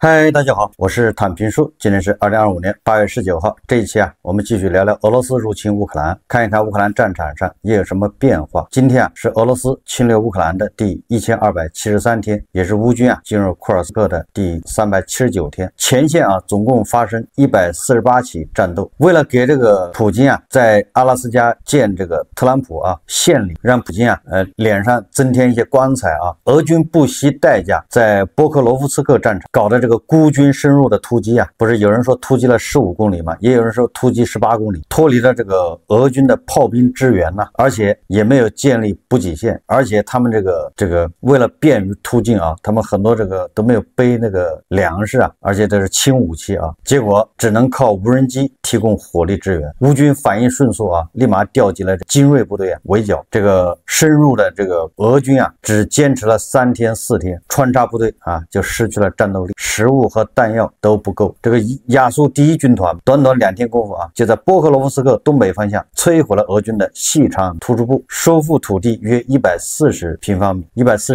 嗨，大家好，我是坦平叔。今天是2025年8月19号。这一期我们继续聊聊俄罗斯入侵乌克兰，看一看乌克兰战场上又有什么变化。今天是俄罗斯侵略乌克兰的第1273天，也是乌军进入库尔斯克的第379天。前线总共发生148起战斗。为了给这个普京在阿拉斯加见这个特朗普献礼，让普京脸上增添一些光彩俄军不惜代价在波克罗夫斯克战场搞的这个孤军深入的突击不是有人说突击了15公里吗？也有人说突击18公里，脱离了这个俄军的炮兵支援而且也没有建立补给线，而且他们这个为了便于突进他们很多这个都没有背那个粮食而且这是轻武器结果只能靠无人机提供火力支援。乌军反应迅速立马调集了精锐部队围剿这个深入的这个俄军只坚持了3天4天，穿插部队就失去了战斗力，食物和弹药都不够。这个亚速第一军团短短2天功夫就在波克罗夫斯克东北方向摧毁了俄军的细长突出部，收复土地约140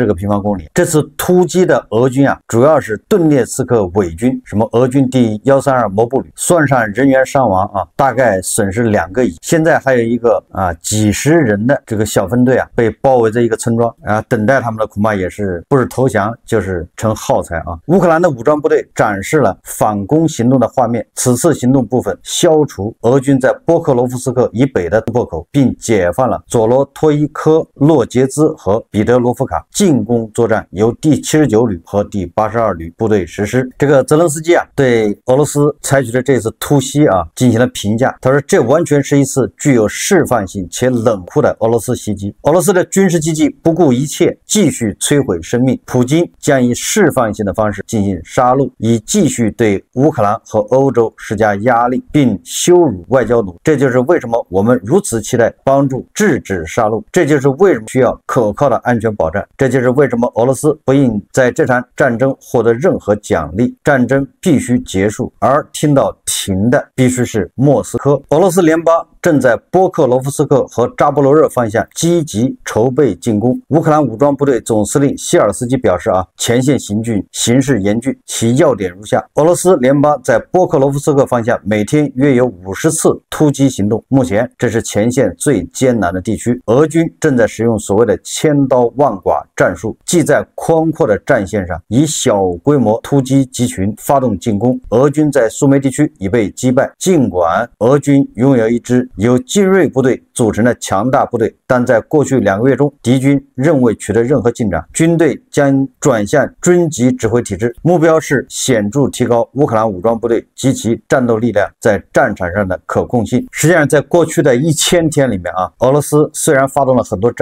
个平方公里。这次突击的俄军主要是顿涅茨克伪军，什么俄军第132摩步旅，算上人员伤亡大概损失2个亿。现在还有一个几十人的这个小分队被包围在一个村庄等待他们的恐怕也是不是投降就是成耗材乌克兰的武装部队展示了反攻行动的画面。此次行动部分消除俄军在波克罗夫斯克以北的突破口，并解放了佐罗托伊科、洛杰兹和彼得罗夫卡。进攻作战由第79旅和第82旅部队实施。这个泽连斯基对俄罗斯采取的这次突袭进行了评价。他说这完全是一次具有示范性且冷酷的俄罗斯袭击。俄罗斯的军事机器不顾一切继续摧毁生命，普京将以示范性的方式进行杀戮，以继续对乌克兰和欧洲施加压力，并羞辱外交奴。这就是为什么我们如此期待帮助制止杀戮，这就是为什么需要可靠的安全保障，这就是为什么俄罗斯不应在这场战争获得任何奖励。战争必须结束，而听到停的必须是莫斯科。俄罗斯联邦正在波克罗夫斯克和扎波罗热方向积极筹备进攻。乌克兰武装部队总司令谢尔斯基表示前线形势严峻，其要点如下：俄罗斯联邦在波克罗夫斯克方向每天约有50次突击行动，目前这是前线最艰难的地区。俄军正在使用所谓的千刀万剐战术，即在宽阔的战线上以小规模突击集群发动进攻。俄军在苏梅地区已被击败，尽管俄军拥有一支由精锐部队组成的强大部队，但在过去2个月中，敌军仍未取得任何进展。军队将转向军级指挥体制，目标是显著提高乌克兰武装部队及其战斗力量在战场上的可控性。实际上，在过去的1000天里面俄罗斯虽然发动了很多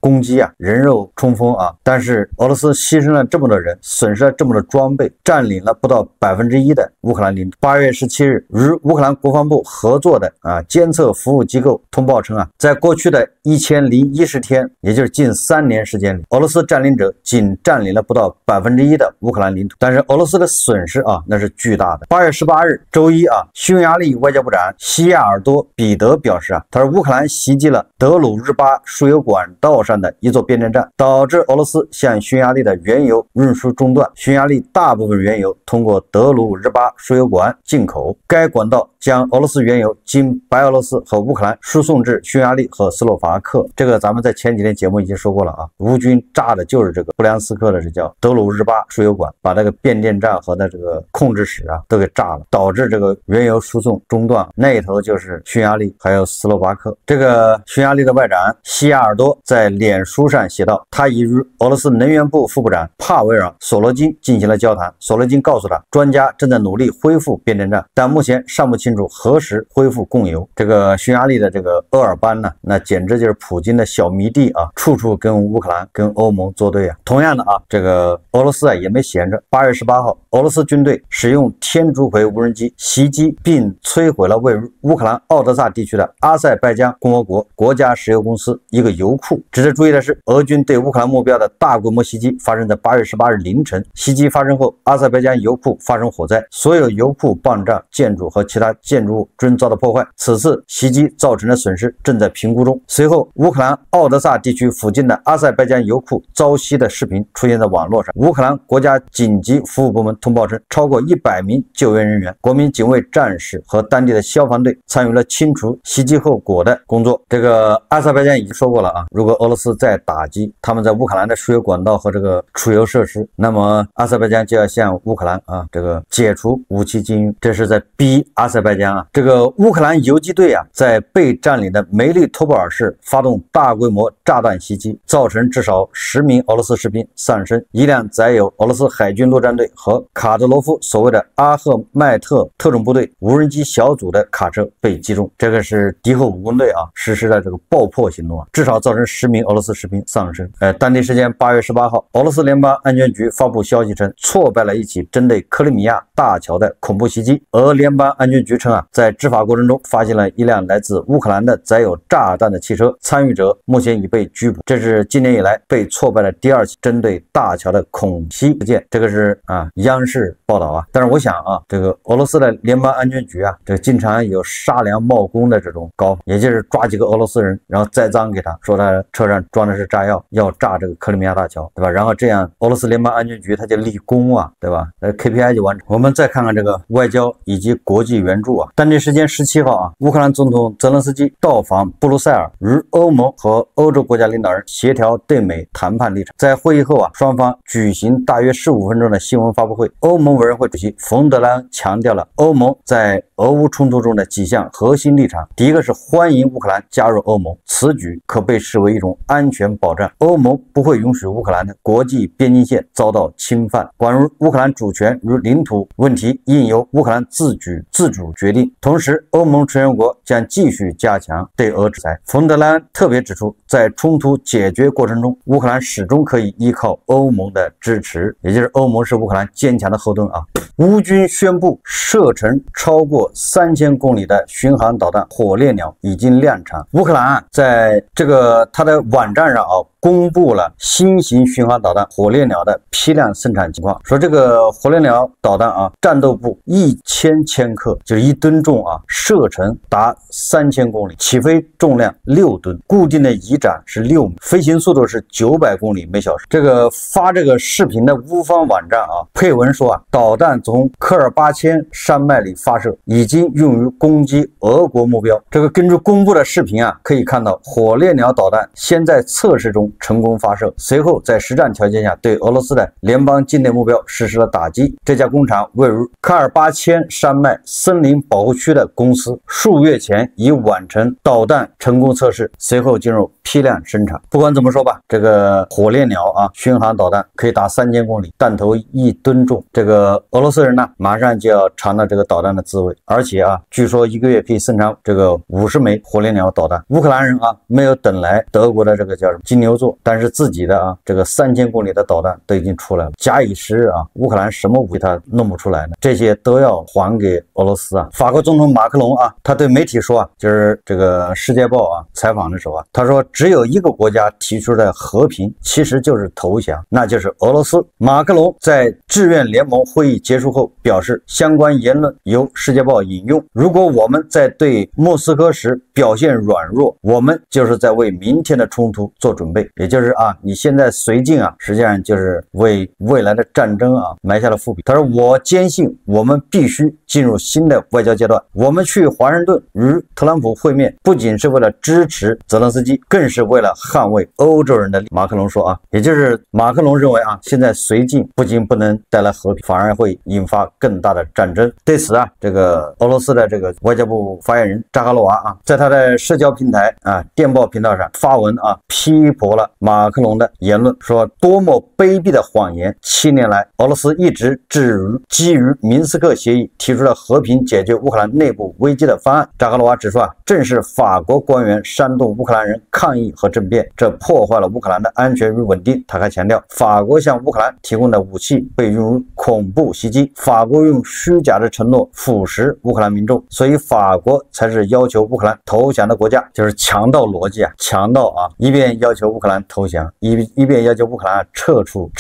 攻击人肉冲锋但是俄罗斯牺牲了这么多人，损失了这么多装备，占领了不到1%的乌克兰领土。8月17日，与乌克兰国防部合作的监测服务机构通报称在过去的1010天，也就是近3年时间里，俄罗斯占领者仅占领了不到1%的乌克兰领土，但是俄罗斯的损失那是巨大的。8月18日周一匈牙利外交部长西亚尔多彼得表示他说乌克兰袭击了德鲁日巴输油管道上的一座变电站，导致俄罗斯向匈牙利的原油运输中断。匈牙利大部分原油通过德鲁日巴输油管进口，该管道将俄罗斯原油经白俄罗斯和乌克兰输送至匈牙利和斯洛伐克。这个咱们在前几天节目已经说过了乌军炸的就是这个布良斯克的这叫德鲁日巴输油管，把这个变电站和这个控制室都给炸了，导致这个原油输送中断。那一头就是匈牙利还有斯洛伐克。这个匈牙利的外长西亚尔多在脸书上写道，他已与俄罗斯能源部副部长帕维尔·索罗金进行了交谈。索罗金告诉他，专家正在努力恢复变电站，但目前尚不清楚何时恢复供油。这个匈牙利的这个鄂尔班呢，那简直就是普京的小迷弟处处跟乌克兰跟欧盟作对同样的这个俄罗斯也没闲着。8月18号，俄罗斯军队使用天竺葵无人机袭击并摧毁了位于乌克兰奥德萨地区的阿塞拜疆共和国国家石油公司一个油库。值得注意的是，俄军对乌克兰目标的大规模袭击发生在8月18日凌晨。袭击发生后，阿塞拜疆油库发生火灾，所有油库泵站、建筑和其他建筑物均遭到破坏。此次袭击造成的损失正在评估中。随后，乌克兰奥德萨地区附近的阿塞拜疆油库遭袭的视频出现在网络上。乌克兰国家紧急及服务部门通报称，超过100名救援人员、国民警卫战士和当地的消防队参与了清除袭击后果的工作。这个阿塞拜疆已经说过了啊，如果俄罗斯再打击他们在乌克兰的输油管道和这个储油设施，那么阿塞拜疆就要向乌克兰这个解除武器禁运，这是在逼阿塞拜疆啊。这个乌克兰游击队啊，在被占领的梅利托波尔市发动大规模炸弹袭击，造成至少10名俄罗斯士兵丧生，一辆载有俄罗斯海军陆战队和卡德罗夫所谓的阿赫迈特特种部队无人机小组的卡车被击中。这个是敌后武工队实施的这个爆破行动至少造成10名俄罗斯士兵丧生。当地时间8月18号，俄罗斯联邦安全局发布消息称，挫败了一起针对克里米亚大桥的恐怖袭击。俄联邦安全局称在执法过程中发现了一辆来自乌克兰的载有炸弹的汽车，参与者目前已被拘捕。这是今年以来被挫败的第2起针对大桥的恐袭事件。这个是央视报道但是我想这个俄罗斯的联邦安全局这个经常有杀良冒功的这种搞法，也就是抓几个俄罗斯人，然后栽赃给他，说他车上装的是炸药，要炸这个克里米亚大桥，对吧？然后这样俄罗斯联邦安全局他就立功对吧？KPI 就完成。我们再看看这个外交以及国际援助当地时间17号乌克兰总统泽连斯基到访布鲁塞尔，与欧盟和欧洲国家领导人协调对美谈判立场。在会议后双方举行大约15分钟的新闻发布会。欧盟委员会主席冯德莱恩强调了欧盟在俄乌冲突中的几项核心立场。第一个是欢迎乌克兰加入欧盟，此举可被视为一种安全保障。欧盟不会允许乌克兰的国际边境线遭到侵犯，关于乌克兰主权与领土问题应由乌克兰自主决定。同时，欧盟成员国将继续加强对俄制裁。冯德莱恩特别指出，在冲突解决过程中，乌克兰始终可以依靠欧盟的支持，也就是欧盟是乌克兰坚强的后盾乌军宣布，射程超过3000公里的巡航导弹火烈鸟已经量产。乌克兰在这个它的网站上公布了新型巡航导弹火烈鸟的批量生产情况，说这个火烈鸟导弹战斗部1000千克，就是1吨重射程达3000公里，起飞重量6吨，固定的翼展是6米，飞行速度是900公里每小时。这个发这个视频的乌方网站配文说导弹从科尔巴阡山脉里发射，已经用于攻击俄国目标。这个根据公布的视频可以看到火烈鸟导弹先在测试中成功发射，随后在实战条件下对俄罗斯的联邦境内目标实施了打击。这家工厂位于科尔巴阡山脉森林保护区的公司，数月前已完成导弹成功测试，随后进入批量生产。不管怎么说吧，这个火烈鸟巡航导弹可以达3000公里，弹头1吨重。这个俄罗斯人呢，马上就要尝到这个导弹的滋味，而且据说1个月可以生产这个50枚火烈鸟导弹。乌克兰人没有等来德国的这个叫什么金牛座，但是自己的这个3000公里的导弹都已经出来了。假以时日乌克兰什么武器他弄不出来呢？这些都要还给俄罗斯法国总统马克龙他对媒体说就是这个《世界报》采访的时候他说只有一个国家提出的和平其实就是投降，那就是俄罗斯。马克龙在志愿联盟会议结束后表示，相关言论由《世界报》引用，如果我们在对莫斯科时表现软弱，我们就是在为明天的冲突做准备。也就是你现在绥靖实际上就是为未来的战争埋下了伏笔。他说，我坚信我们必须进入新的外交阶段，我们去华盛顿与特朗普会面，不仅是为了支持泽连斯基，更是为了捍卫欧洲人的利益。马克龙说也就是马克龙认为现在绥靖不仅不能带来和平，反而会引发更大的战争。对此这个俄罗斯的这个外交部发言人扎哈罗娃在他的社交平台电报频道上发文批驳了马克龙的言论，说多么卑鄙的谎言！7年来，俄罗斯一直基于明斯克协议提出了和平解决乌克兰内部危机的方案。扎哈罗娃指出正是法国官员煽动乌克兰人抗议和政变，这破坏了乌克兰的安全与稳定。他还强调，法国向乌克兰提供的武器被用于恐怖袭击，法国用虚假的承诺腐蚀乌克兰民众，所以法国才是要求乌克兰投降的国家。就是强盗逻辑强盗一边要求乌克兰投降，一边要求乌克兰撤出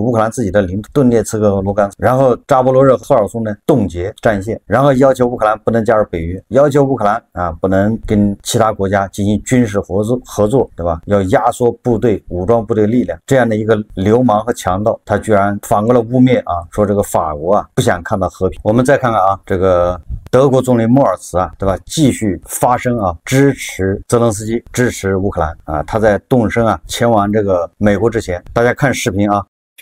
乌克兰自己的领土顿涅茨克和卢甘斯，然后扎波罗热、赫尔松呢冻结战线，然后要求乌克兰不能加入北约，要求乌克兰不能跟其他国家进行军事合合作，对吧？要压缩部队武装部队力量，这样的一个流氓和强盗，他居然反过来污蔑说这个法国不想看到和平。我们再看看这个德国总理默尔茨对吧？继续发声支持泽连斯基，支持乌克兰他在动身前往这个美国之前，大家看视频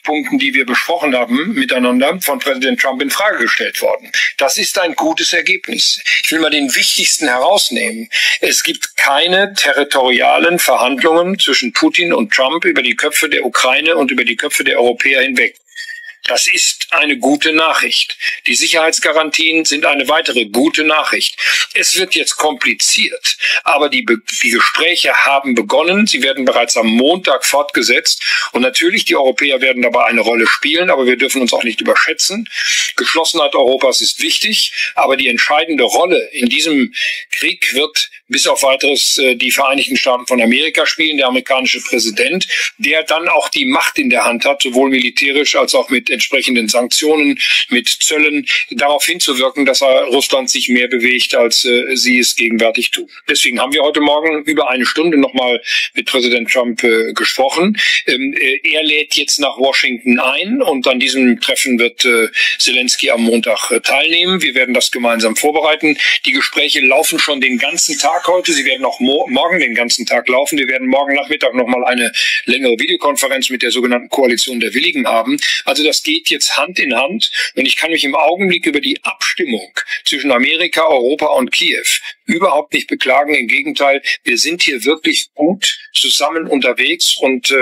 Punkten, die wir besprochen haben, miteinander von Präsident Trump in Frage gestellt worden. Das ist ein gutes Ergebnis. Ich will mal den wichtigsten herausnehmen. Es gibt keine territorialen Verhandlungen zwischen Putin und Trump über die Köpfe der Ukraine und über die Köpfe der Europäer hinweg. Das ist eine gute Nachricht. Die Sicherheitsgarantien sind eine weitere gute Nachricht. Es wird jetzt kompliziert, aber die Gespräche haben begonnen. Sie werden bereits am Montag fortgesetzt. Und natürlich, die Europäer werden dabei eine Rolle spielen, aber wir dürfen uns auch nicht überschätzen. Geschlossenheit Europas ist wichtig, aber die entscheidende Rolle in diesem Krieg wird bis auf weiteres die Vereinigten Staaten von Amerika spielen, der amerikanische Präsident, der dann auch die Macht in der Hand hat, sowohl militärisch als auch mit entsprechenden Sanktionen, mit Zöllen, darauf hinzuwirken, dass Russland sich mehr bewegt, als sie es gegenwärtig tun. Deswegen haben wir heute Morgen über eine Stunde nochmal mit Präsident Trump gesprochen. Er lädt jetzt nach Washington ein und an diesem Treffen wird Zelensky am Montag teilnehmen. Wir werden das gemeinsam vorbereiten. Die Gespräche laufen schon den ganzen Tag heute. Sie werden auch morgen den ganzen Tag laufen. Wir werden morgen Nachmittag nochmal eine längere Videokonferenz mit der sogenannten Koalition der Willigen haben. Also das geht jetzt Hand in Hand und ich kann mich im Augenblick über die Abstimmung zwischen Amerika, Europa und Kiew überhaupt nicht beklagen. Im Gegenteil, wir sind hier wirklich gut zusammen unterwegs und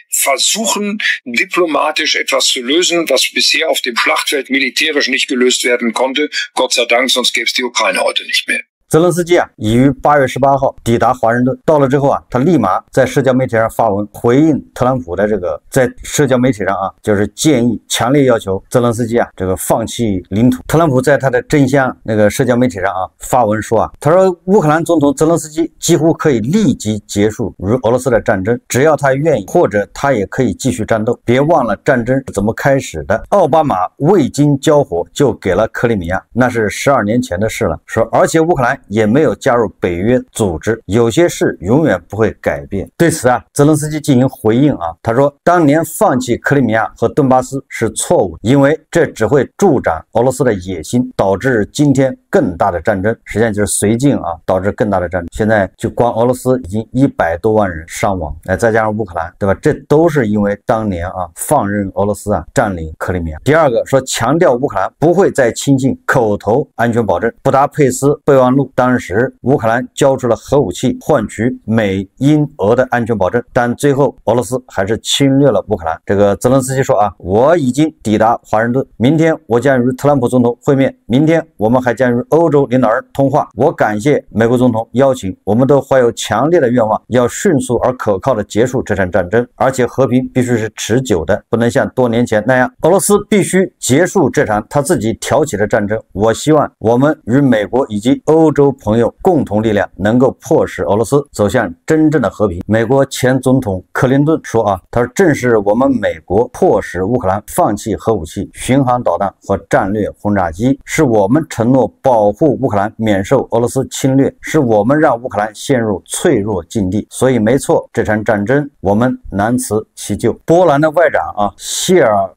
versuchen diplomatisch etwas zu lösen, was bisher auf dem Schlachtfeld militärisch nicht gelöst werden konnte. Gott sei Dank, sonst gäbe es die Ukraine heute nicht mehr. 泽连斯基已于8月18号抵达华盛顿，到了之后他立马在社交媒体上发文回应特朗普的这个，在社交媒体上就是建议强烈要求泽连斯基这个放弃领土。特朗普在他的真相那个社交媒体上发文说他说乌克兰总统泽连斯基几乎可以立即结束与俄罗斯的战争，只要他愿意，或者他也可以继续战斗。别忘了战争是怎么开始的，奥巴马未经交火就给了克里米亚，那是12年前的事了。说而且乌克兰也没有加入北约组织，有些事永远不会改变。对此泽连斯基进行回应他说当年放弃克里米亚和顿巴斯是错误，因为这只会助长俄罗斯的野心，导致今天更大的战争，实际上就是绥靖导致更大的战争。现在就光俄罗斯已经100多万人伤亡，再加上乌克兰，对吧？这都是因为当年放任俄罗斯占领克里米亚。第二个说强调乌克兰不会再轻信口头安全保证。布达佩斯备忘录当时乌克兰交出了核武器换取美英俄的安全保证，但最后俄罗斯还是侵略了乌克兰。这个泽连斯基说我已经抵达华盛顿，明天我将与特朗普总统会面，明天我们还将与欧洲领导人通话。我感谢美国总统邀请，我们都怀有强烈的愿望，要迅速而可靠的结束这场战争，而且和平必须是持久的，不能像多年前那样。俄罗斯必须结束这场他自己挑起的战争。我希望我们与美国以及欧洲朋友共同力量能够迫使俄罗斯走向真正的和平。美国前总统克林顿说他说正是我们美国迫使乌克兰放弃核武器、巡航导弹和战略轰炸机，是我们承诺保护乌克兰免受俄罗斯侵略，是我们让乌克兰陷入脆弱境地。所以没错，这场战争我们难辞其咎。波兰的外长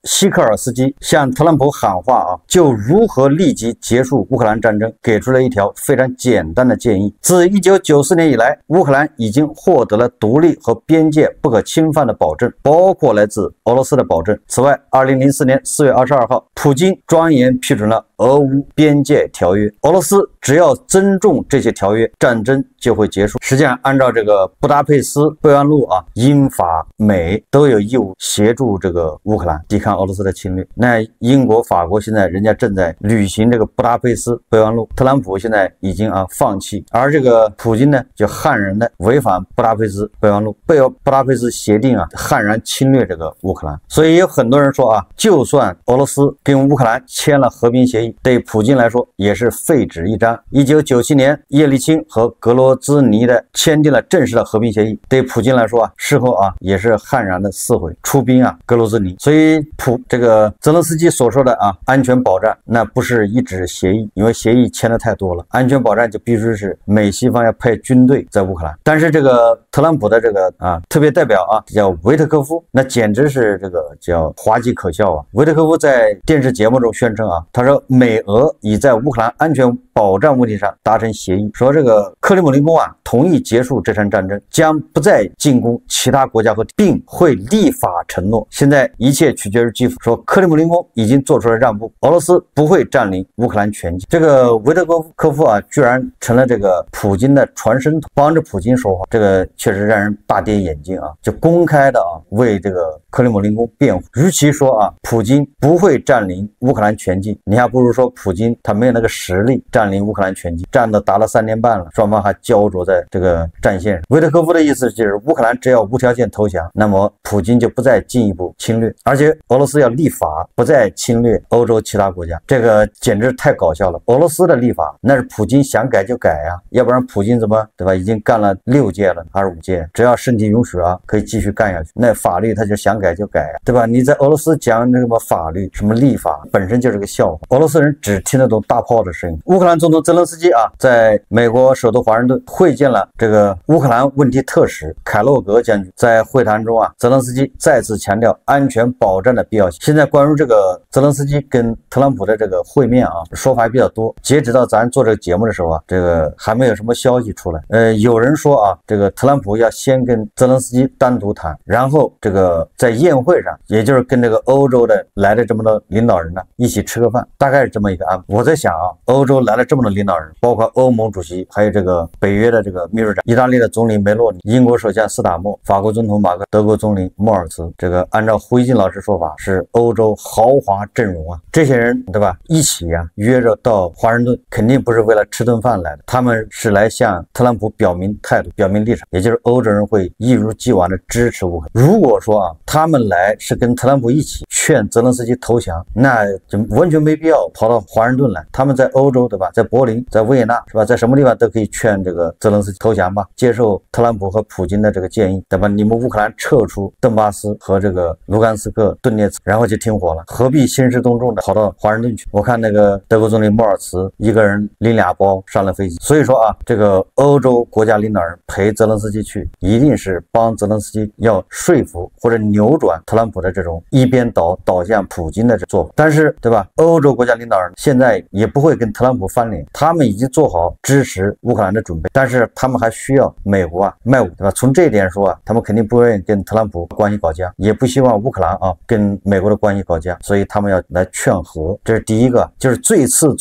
希克尔斯基向特朗普喊话就如何立即结束乌克兰战争给出了一条非常简单的建议。自1994年以来，乌克兰已经获得了独立和边界不可侵犯的保证，包括来自俄罗斯的保证。此外，2004年4月22号，普京庄严批准了俄乌边界条约。俄罗斯只要尊重这些条约，战争就会结束。实际上，按照这个布达佩斯备忘录英法美都有义务协助这个乌克兰抵抗俄罗斯的侵略。那英国、法国现在人家正在履行这个布达佩斯备忘录，特朗普现在已经放弃，而这个普京呢就悍然的违反布达佩斯备忘录，被布达佩斯协定悍然侵略这个乌克兰。所以有很多人说就算俄罗斯跟乌克兰签了和平协议，议，对普京来说也是废纸一张。1997年，叶利钦和格罗兹尼的签订了正式的和平协议，对普京来说事后也是悍然的撕毁，出兵格罗兹尼。所以这个泽连斯基所说的安全保障，那不是一纸协议，因为协议签的太多了，安全保障就必须是美西方要派军队在乌克兰。但是这个特朗普的这个特别代表叫维特科夫，那简直是这个叫滑稽可笑。维特科夫在电视节目中宣称他说美俄已在乌克兰安全保障问题上达成协议，说这个克里姆林宫同意结束这场战争，将不再进攻其他国家和并会立法承诺，现在一切取决于基辅，说克里姆林宫已经做出了让步，俄罗斯不会占领乌克兰全境。这个维特科夫居然成了这个普京的传声筒，帮着普京说话，这个确实让人大跌眼镜就公开的为这个克里姆林宫辩护。与其说普京不会占领乌克兰全境，你还不如说普京他没有那个实力占领乌克兰全境，战斗打了3年半了，双方还焦灼在这个战线上。维特科夫的意思就是乌克兰只要无条件投降，那么普京就不再进一步侵略，而且俄罗斯要立法不再侵略欧洲其他国家，这个简直太搞笑了。俄罗斯的立法那是普京想改就改要不然普京怎么对吧？已经干了6届了还是5届，只要身体允许可以继续干下去。那法律他就想改就改对吧？你在俄罗斯讲什么法律什么立法本身就是个笑话，俄罗斯人只听得懂大炮的声音。乌克兰总统泽连斯基在美国首都华盛顿会见了这个乌克兰问题特使凯洛格将军，在会谈中泽连斯基再次强调安全保障的必要性。现在关于这个泽连斯基跟特朗普的这个会面说法还比较多，截止到咱做这个节目的时候这个还没有什么消息出来。有人说这个特朗普要先跟泽连斯基单独谈，然后这个在宴会上，也就是跟这个欧洲的来的这么多领导人一起吃个饭，大概是这么一个安排。我在想欧洲来了这么多领导人，包括欧盟主席，还有这个北约的这个秘书长，意大利的总理梅洛尼，英国首相斯塔默，法国总统马克，德国总理莫尔茨，这个按照胡锡进老师说法是欧洲豪华阵容这些人对吧一起约着到华盛顿，肯定不是为了吃顿饭来的，他们是来向特朗普表明态度表明立场，也就是欧洲人会一如既往的支持乌克兰。如果说他们来是跟特朗普一起劝泽连斯基投降，那就完全没必要跑到华盛顿来，他们在欧洲对吧，在柏林在维也纳是吧，在什么地方都可以劝这个泽连斯基投降吧，接受特朗普和普京的这个建议对吧，你们乌克兰撤出顿巴斯和这个卢甘斯克顿涅茨，然后就停火了，何必兴师动众的跑到华盛顿去。我看那个德国总理莫尔茨一个人拎2包上了飞机。所以说这个欧洲国家领导人陪泽连斯基去，一定是帮泽连斯基要说服或者扭转特朗普的这种一边倒向普京的这做法。但是对吧，欧洲国家领导人现在也不会跟特朗普翻脸，他们已经做好支持乌克兰的准备，但是他们还需要美国卖武对吧？从这一点说他们肯定不愿意跟特朗普关系搞僵，也不希望乌克兰跟美国的关系搞僵，所以他们要来劝和。这是第一个，就是最次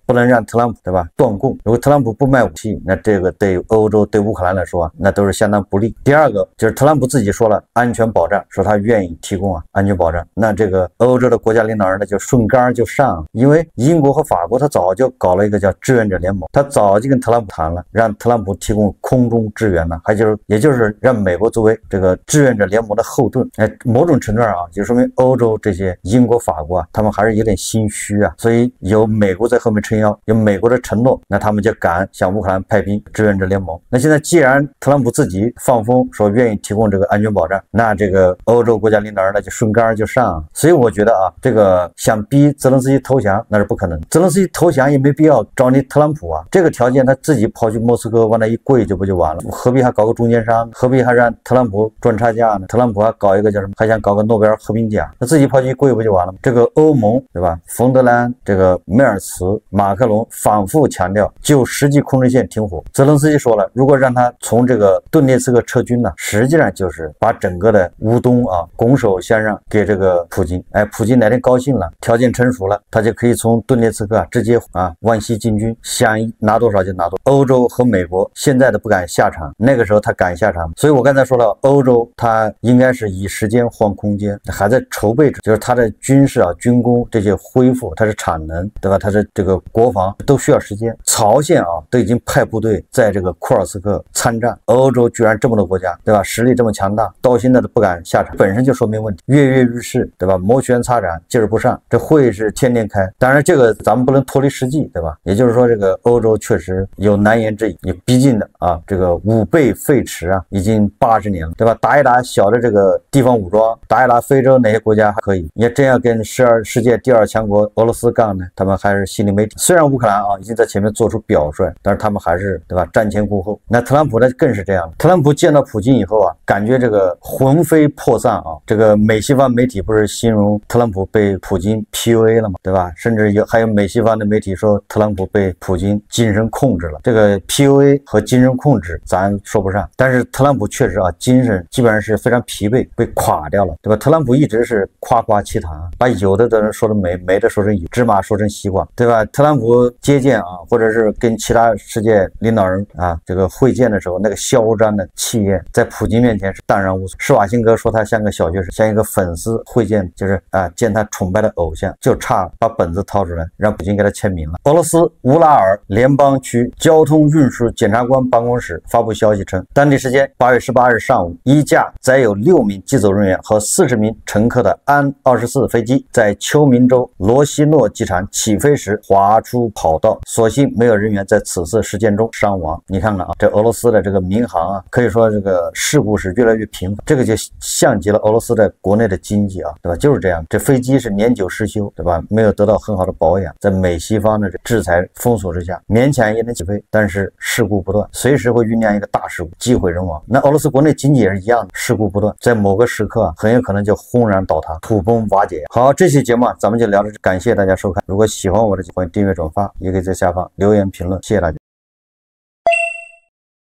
不能让特朗普对吧断供。如果特朗普不卖武器，那这个对欧洲对乌克兰来说那都是相当不利。第二个就是特朗普自己说了安全保障，说他愿意提供安全保障，那这个欧洲的国家领导人呢就顺杆就上，因为英国和法国他早就搞了一个叫志愿者联盟，他早就跟特朗普谈了，让特朗普提供空中支援呢，也就是让美国作为这个志愿者联盟的后盾。某种程度上就说明欧洲这些英国法国他们还是有点心虚所以有美国在后面撑腰，有美国的承诺，那他们就敢向乌克兰派兵，志愿者联盟。那现在既然特朗普自己放风说愿意提供这个安全保障，那这个欧洲国家领导人呢就顺杆就上。所以我觉得这个想逼泽连斯基投降那是不可能，泽连斯基投降也没必要找你特朗普这个条件他自己跑去莫斯科往那一跪就不就完了，何必还搞个中间商，何必还让特朗普赚差价呢？特朗普还搞一个叫什么，还想搞个诺贝尔和平奖，他自己跑去一跪不就完了吗？这个欧盟对吧，冯德兰这个梅尔茨马克龙反复强调就实际控制线停火。泽连斯基说了，如果让他从这个顿涅茨克撤军呢，实际上就是把整个的乌东拱手相让给这个普京。普京哪天高兴了，条件成熟了，他就可以从顿涅茨克直接往西进军，想拿多少就拿多少。欧欧洲和美国现在的不敢下场，那个时候他敢下场。所以我刚才说了，欧洲它应该是以时间换空间，还在筹备着，就是它的军事啊、军工这些恢复，它是产能，对吧？它是这个国防都需要时间。朝鲜啊都已经派部队在这个库尔斯克参战，欧洲居然这么多国家，对吧？实力这么强大，到现在都不敢下场，本身就说明问题，跃跃欲试，对吧？摩拳擦掌，劲儿不上，这会是天天开。当然这个咱们不能脱离实际，对吧？也就是说这个欧洲确实有难言之隐，也逼近的啊，这个武备废弛啊，已经80年了，对吧？打一打小的这个地方武装，打一打非洲哪些国家还可以，你要真要跟世界第2强国俄罗斯杠呢，他们还是心里没底。虽然乌克兰啊已经在前面做出表率，但是他们还是，对吧？瞻前顾后。那特朗普呢更是这样，特朗普见到普京以后啊，感觉这个魂飞魄散啊。这个美西方媒体不是形容特朗普被普京 PUA 了吗？对吧？甚至还有美西方的媒体说特朗普被普京精神控制了。这个 PUA 和精神控制咱说不上，但是特朗普确实啊，精神基本上是非常疲惫，被垮掉了，对吧？特朗普一直是夸夸其谈，把有的人说成没的说成有，芝麻说成西瓜，对吧？特朗普接见啊，或者是跟其他世界领导人啊这个会见的时候，那个嚣张的气焰在普京面前是淡然无存。施瓦辛格说他像个小学生，像一个粉丝会见，就是见他崇拜的偶像，就差把本子掏出来让普京给他签名了。俄罗斯乌拉尔联邦区交通运输检察官办公室发布消息称，当地时间8月18日上午，一架载有6名机组人员和40名乘客的安24飞机在秋明州罗西诺机场起飞时滑出跑道，所幸没有人员在此次事件中伤亡。你看看啊，这俄罗斯的这个民航啊，可以说这个事故是越来越频繁，这个就像极了俄罗斯在国内的经济啊，对吧？就是这样，这飞机是年久失修，对吧？没有得到很好的保养，在美西方的制裁封锁之下，勉强也能起飞，但是事故不断，随时会酝酿一个大事故，机毁人亡。那俄罗斯国内经济也是一样的，事故不断，在某个时刻啊，很有可能就轰然倒塌，土崩瓦解。好，这期节目咱们就聊到这，感谢大家收看。如果喜欢我的，欢迎订阅转发，也可以在下方留言评论，谢谢大家。